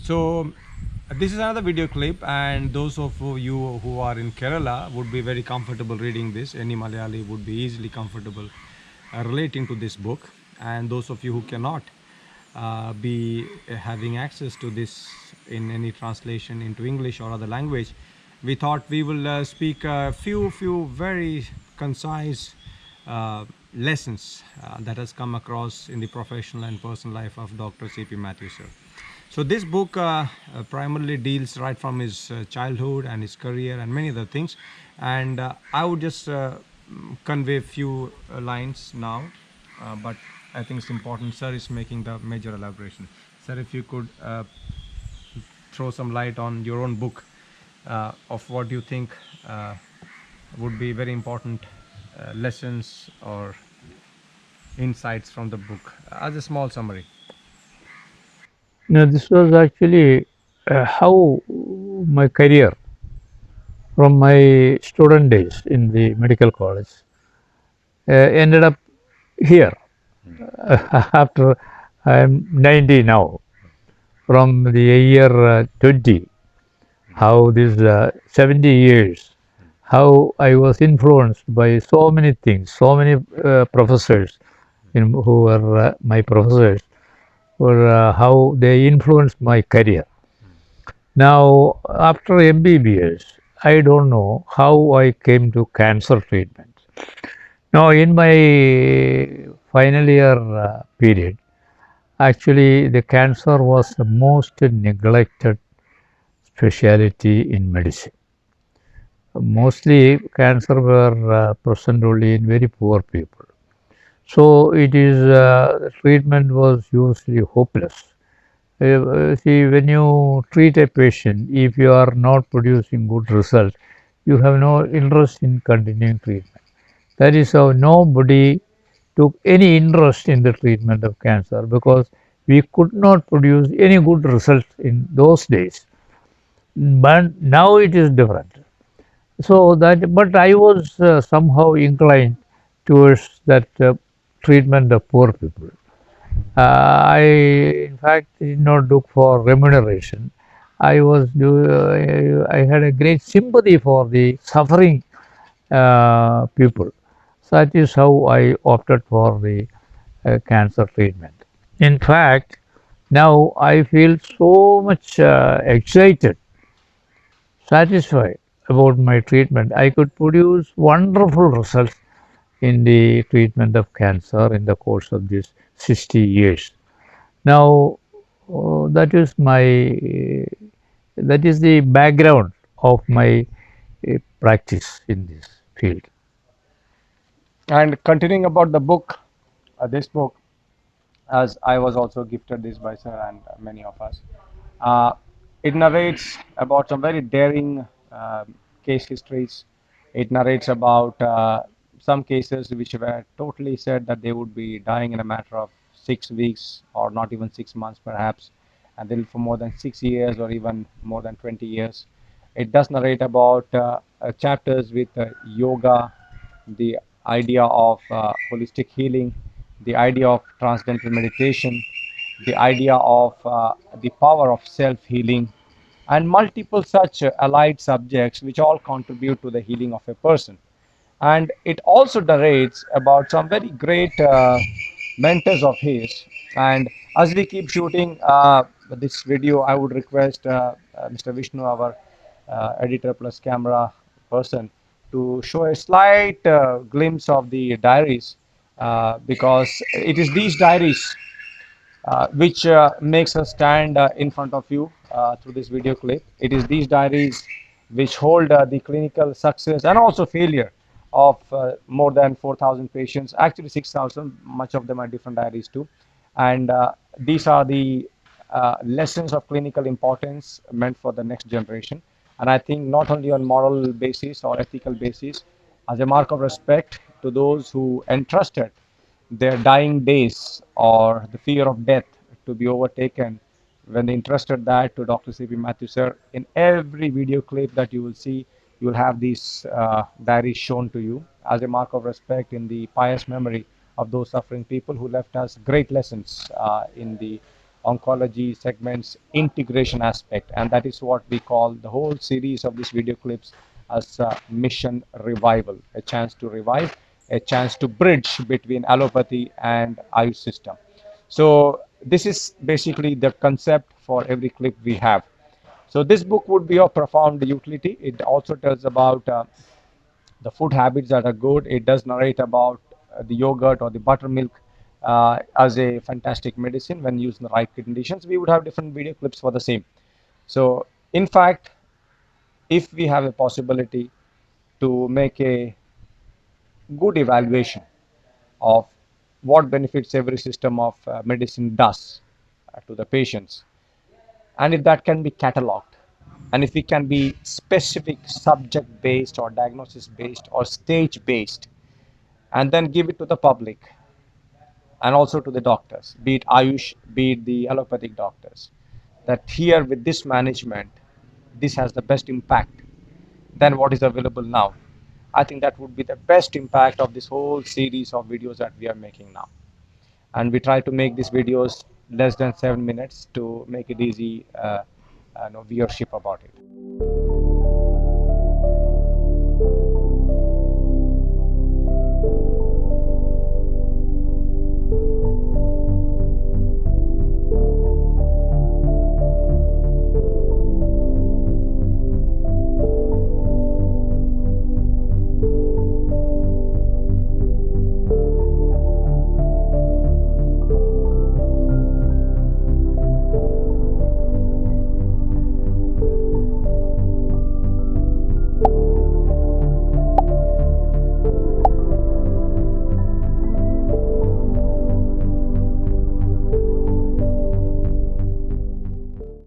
So this is another video clip, and those of you who are in Kerala would be very comfortable reading this. Any Malayali would be easily comfortable relating to this book, and those of you who cannot be having access to this in any translation into English or other language, we thought we will speak a few very concise lessons that has come across in the professional and personal life of Dr. C.P. Matthews, sir. So this book primarily deals right from his childhood and his career and many other things, and I would just convey a few lines now, but I think it's important. Sir is making the major elaboration. Sir, if you could throw some light on your own book of what you think would be very important lessons or insights from the book as a small summary. Now, this was actually how my career from my student days in the medical college ended up here after I am 90 now. From the year 20, how these 70 years, how I was influenced by so many things, so many professors who were my professors, were how they influenced my career. Now, after MBBS, I don't know how I came to cancer treatment. Now, in my final year period, actually, the cancer was the most neglected specialty in medicine. Mostly, cancer were present only in very poor people. So, it is treatment was usually hopeless. See, when you treat a patient, if you are not producing good result, you have no interest in continuing treatment. That is how nobody took any interest in the treatment of cancer because we could not produce any good results in those days. But now it is different. So that, but I was somehow inclined towards that treatment of poor people. I, in fact, did not look for remuneration. I had a great sympathy for the suffering people. So that is how I opted for the cancer treatment. In fact, now I feel so much excited, satisfied about my treatment. I could produce wonderful results in the treatment of cancer in the course of these 60 years. Now, that is the background of my practice in this field. And continuing about the book, this book, as I was also gifted this by sir and many of us, uh, it narrates about some very daring case histories. It narrates about some cases which were totally said that they would be dying in a matter of 6 weeks or not even 6 months perhaps, and then for more than 6 years or even more than 20 years. It does narrate about chapters with yoga, the idea of holistic healing, the idea of transcendental meditation, the idea of the power of self healing, and multiple such allied subjects which all contribute to the healing of a person. And it also narrates about some very great mentors of his. And as we keep shooting this video, I would request Mr. Vishnu, our editor plus camera person, to show a slight glimpse of the diaries, because it is these diaries which makes us stand in front of you through this video clip. It is these diaries which hold the clinical success and also failure of more than 4,000 patients, actually 6,000, much of them are different diaries too. And these are the lessons of clinical importance meant for the next generation. And I think not only on moral basis or ethical basis, as a mark of respect to those who entrusted their dying days or the fear of death to be overtaken, when they entrusted that to Dr. C.P. Matthews, sir, in every video clip that you will see, you will have these diaries shown to you as a mark of respect in the pious memory of those suffering people who left us great lessons in the oncology segments integration aspect, and that is what we call the whole series of these video clips as mission revival, a chance to revive, a chance to bridge between allopathy and Ayush system. So this is basically the concept for every clip we have. So this book would be of profound utility. It also tells about the food habits that are good. It does narrate about the yogurt or the buttermilk as a fantastic medicine when used in the right conditions. We would have different video clips for the same. So in fact, if we have a possibility to make a good evaluation of what benefits every system of medicine does to the patients, and if that can be cataloged, and if we can be specific subject based or diagnosis based or stage based, and then give it to the public and also to the doctors, be it Ayush, be it the allopathic doctors, that here with this management, this has the best impact than what is available now. I think that would be the best impact of this whole series of videos that we are making now. And we try to make these videos less than 7 minutes to make it easy, viewership about it.